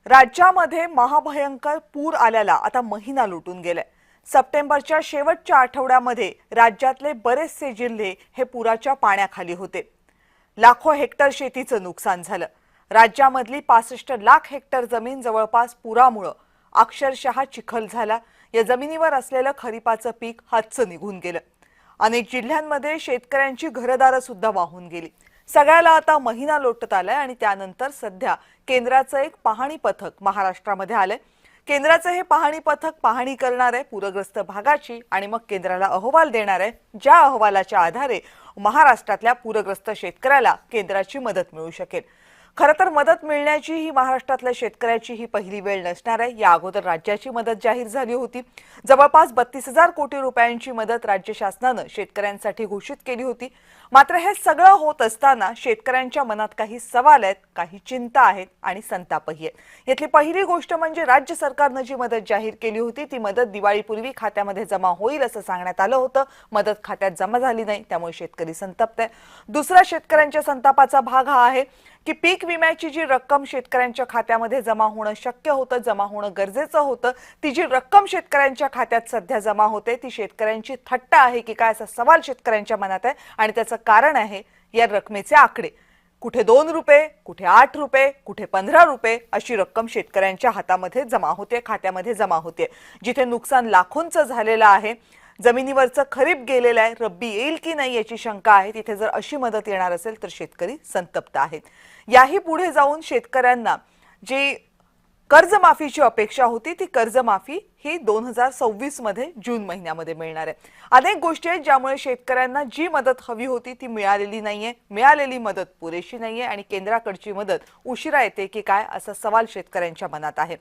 राज्यामध्ये महाभयंकर पूर आल्याला आता महिना लुटून गेलाय। सप्टेंबरच्या शेवटच्या आठवड्यामध्ये राज्यातले बरेचसे जिल्हे हे पुराच्या पाण्याखाली होते। लाखो हेक्टर शेतीचं नुकसान झालं। राज्यामधली 65 लाख हेक्टर जमीन जवळपास पुरामुळे अक्षरशः चिखल झाला। या जमिनीवर असलेलं खरीपाचं पीक हातचं निघून गेलं। अनेक जिल्ह्यांमध्ये शेतकऱ्यांची घरदारं सुद्धा वाहून गेली। सगळ्याला आता महिना लोटत आलाय आणि त्यानंतर सध्या केंद्राचं एक पाहणी पथक महाराष्ट्रामध्ये आलंय। केंद्राचं हे पाहणी पथक पाहणी करणार आहे पूरग्रस्त भागाची आणि मग केंद्राला अहवाल देणार आहे, ज्या अहवालाच्या आधारे महाराष्ट्रातल्या पूरग्रस्त शेतकऱ्याला केंद्राची मदत मिळू शकेल। खरं तर मदत मिळण्याची ही महाराष्ट्रातल्या शेतकऱ्याची ही पहिली वेळ नसणार आहे। या अगोदर राज्याची मदत जाहीर झाली होती। जवळपास 32,000 कोटी रुपयांची मदत राज्य शासनाने शेतकऱ्यांसाठी घोषित केली होती। मात्र हे सगळं होत असताना शेतकऱ्यांच्या मनात काही सवाल आहेत, काही चिंता आहेत आणि संतापही आहे। यातली पहिली गोष्ट म्हणजे राज्य सरकारने जी मदत जाहीर केली होती ती मदत दिवाळीपूर्वी खात्यामध्ये जमा होईल असं सांगण्यात आलं होतं। मदत खात्यात जमा झाली नाही, त्यामुळे शेतकरी संतप्त आहे। दुसरा शेतकऱ्यांच्या संतापाचा भाग हा आहे की पीक विम्याची जी रक्कम शेतकऱ्यांच्या खात्यामध्ये जमा होणं शक्य होतं, जमा होणं गरजेचं होतं, ती जी रक्कम शेतकऱ्यांच्या खात्यात सध्या जमा होते ती शेतकऱ्यांची थट्टा आहे की काय असा सवाल शेतकऱ्यांच्या मनात आहे। आणि त्याचं कारण आहे या रकमेचे आकडे। कुठे 2 रुपये, कुठे 8 रुपये, कुठे 15 रुपये अशी रक्कम शेतकऱ्यांच्या हातामध्ये जमा होते, खात्यामध्ये जमा होते। जिथे नुकसान लाखोंचं झालेलं आहे, जमिनीवरचं खरीप गेलेलं आहे, रब्बी येईल की नाही याची शंका आहे, तिथे जर अशी मदत येणार असेल तर शेतकरी संतप्त आहेत। याही पुढे जाऊन शेतकऱ्यांना जी कर्जमाफीची अपेक्षा होती ती कर्जमाफी ही 2026 मध्ये जून महिन्यामध्ये मिळणार आहे। अनेक गोष्टी आहेत ज्यामुळे शेतकऱ्यांना जी मदत हवी होती ती मिळालेली नाहीये, मिळालेली मदत पुरेशी नाहीये आणि केंद्राकडची मदत उशिरा येते की काय असा सवाल शेतकऱ्यांच्या मनात आहे।